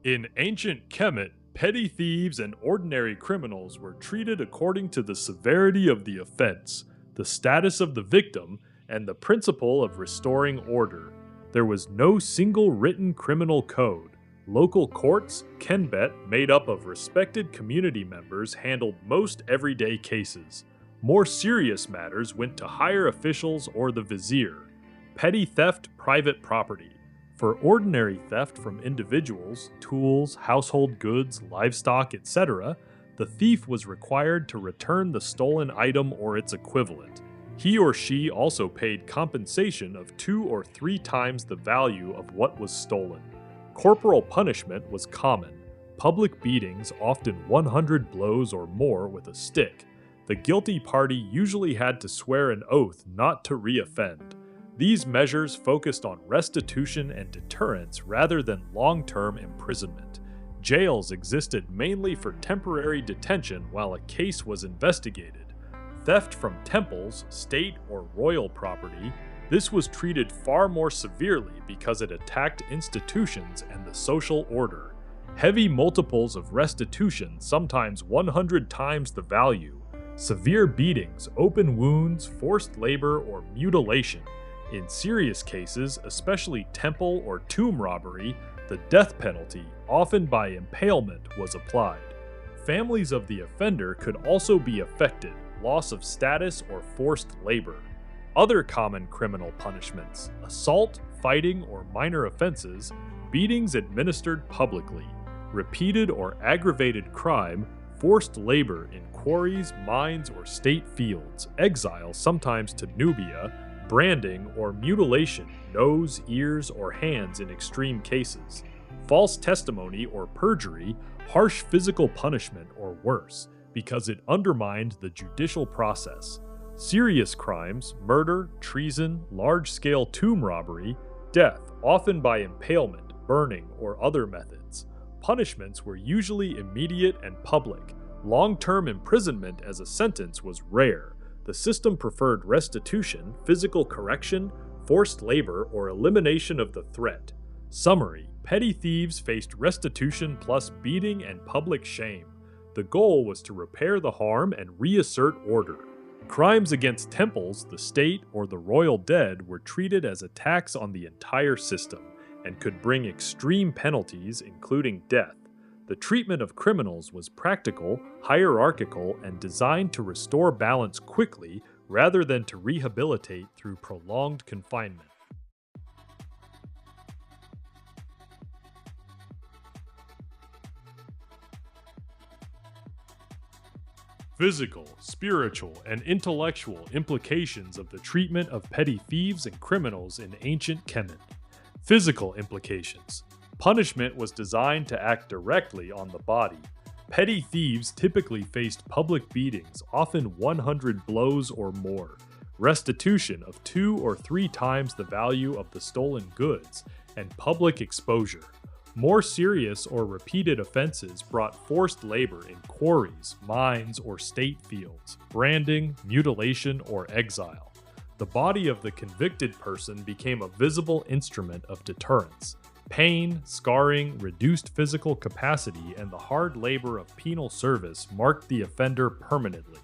In ancient Kemet, petty thieves and ordinary criminals were treated according to the severity of the offense, the status of the victim, and the principle of restoring order. There was no single written criminal code. Local courts, Kenbet, made up of respected community members, handled most everyday cases. More serious matters went to higher officials or the vizier. Petty theft, private property. For ordinary theft from individuals, tools, household goods, livestock, etc., the thief was required to return the stolen item or its equivalent. He or she also paid compensation of 2 or 3 times the value of what was stolen. Corporal punishment was common. Public beatings, often 100 blows or more with a stick. The guilty party usually had to swear an oath not to re-offend. These measures focused on restitution and deterrence rather than long-term imprisonment. Jails existed mainly for temporary detention while a case was investigated. Theft from temples, state or royal property, this was treated far more severely because it attacked institutions and the social order. Heavy multiples of restitution, sometimes 100 times the value. Severe beatings, open wounds, forced labor, or mutilation. In serious cases, especially temple or tomb robbery, the death penalty, often by impalement, was applied. Families of the offender could also be affected, loss of status or forced labor. Other common criminal punishments: assault, fighting, or minor offenses, beatings administered publicly, repeated or aggravated crime, forced labor in quarries, mines, or state fields, exile sometimes to Nubia, branding or mutilation, nose, ears, or hands in extreme cases, false testimony or perjury, harsh physical punishment or worse, because it undermined the judicial process. Serious crimes, murder, treason, large-scale tomb robbery, death, often by impalement, burning, or other methods. Punishments were usually immediate and public. Long-term imprisonment as a sentence was rare. The system preferred restitution, physical correction, forced labor, or elimination of the threat. Summary: petty thieves faced restitution plus beating and public shame. The goal was to repair the harm and reassert order. Crimes against temples, the state, or the royal dead were treated as attacks on the entire system and could bring extreme penalties, including death. The treatment of criminals was practical, hierarchical, and designed to restore balance quickly rather than to rehabilitate through prolonged confinement. Physical, spiritual, and intellectual implications of the treatment of petty thieves and criminals in ancient Kemet. Physical implications. Punishment was designed to act directly on the body. Petty thieves typically faced public beatings, often 100 blows or more, restitution of 2 or 3 times the value of the stolen goods, and public exposure. More serious or repeated offenses brought forced labor in quarries, mines, or state fields, branding, mutilation, or exile. The body of the convicted person became a visible instrument of deterrence. Pain, scarring, reduced physical capacity, and the hard labor of penal service marked the offender permanently.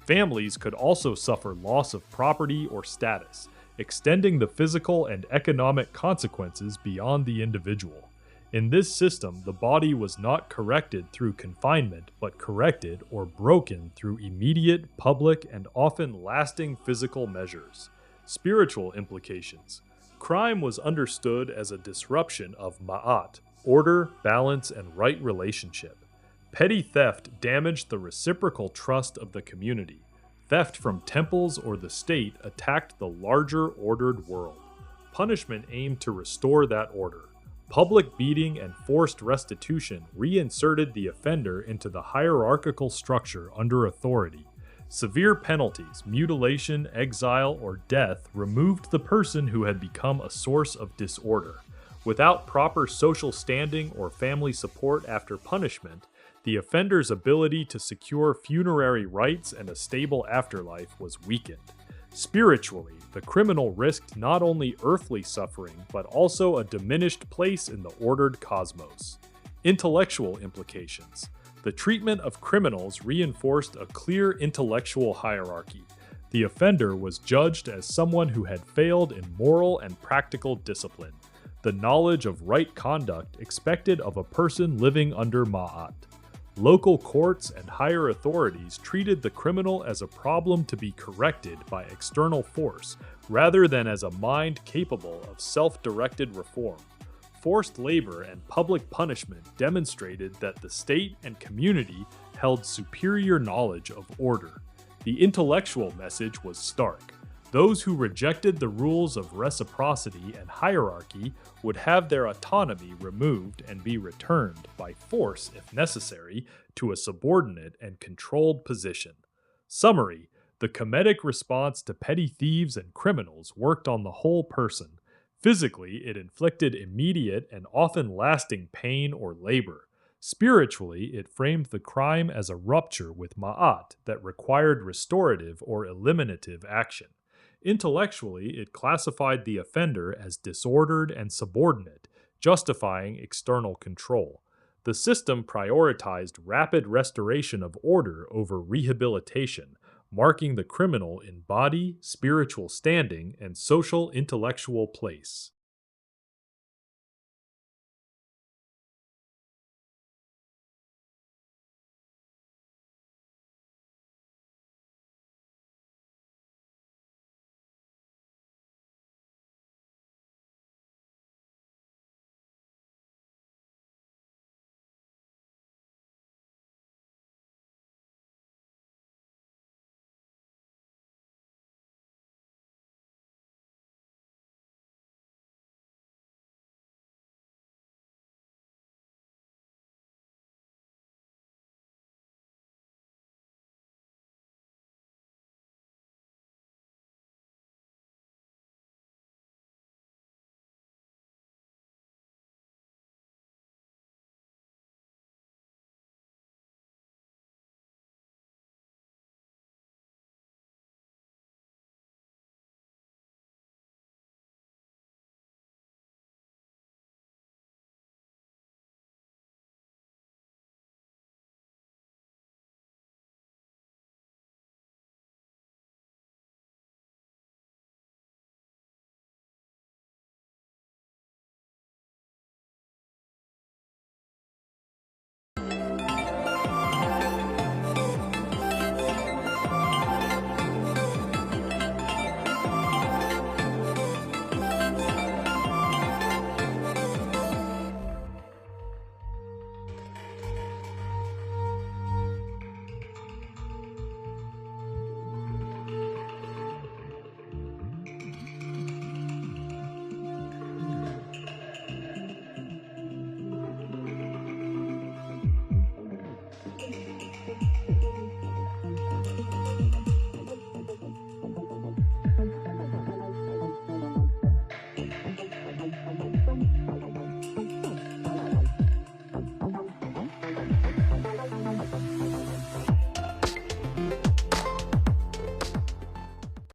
Families could also suffer loss of property or status, extending the physical and economic consequences beyond the individual. In this system, the body was not corrected through confinement, but corrected or broken through immediate, public, and often lasting physical measures. Spiritual implications. Crime was understood as a disruption of ma'at, order, balance, and right relationship. Petty theft damaged the reciprocal trust of the community. Theft from temples or the state attacked the larger ordered world. Punishment aimed to restore that order. Public beating and forced restitution reinserted the offender into the hierarchical structure under authority. Severe penalties, mutilation, exile, or death removed the person who had become a source of disorder. Without proper social standing or family support after punishment, the offender's ability to secure funerary rights and a stable afterlife was weakened. Spiritually, the criminal risked not only earthly suffering, but also a diminished place in the ordered cosmos. Intellectual implications. The treatment of criminals reinforced a clear intellectual hierarchy. The offender was judged as someone who had failed in moral and practical discipline, the knowledge of right conduct expected of a person living under Ma'at. Local courts and higher authorities treated the criminal as a problem to be corrected by external force, rather than as a mind capable of self-directed reform. Forced labor and public punishment demonstrated that the state and community held superior knowledge of order. The intellectual message was stark. Those who rejected the rules of reciprocity and hierarchy would have their autonomy removed and be returned by force if necessary to a subordinate and controlled position. Summary: the Kemetic response to petty thieves and criminals worked on the whole person. Physically, it inflicted immediate and often lasting pain or labor. Spiritually, it framed the crime as a rupture with Ma'at that required restorative or eliminative action. Intellectually, it classified the offender as disordered and subordinate, justifying external control. The system prioritized rapid restoration of order over rehabilitation, marking the criminal in body, spiritual standing, and social intellectual place.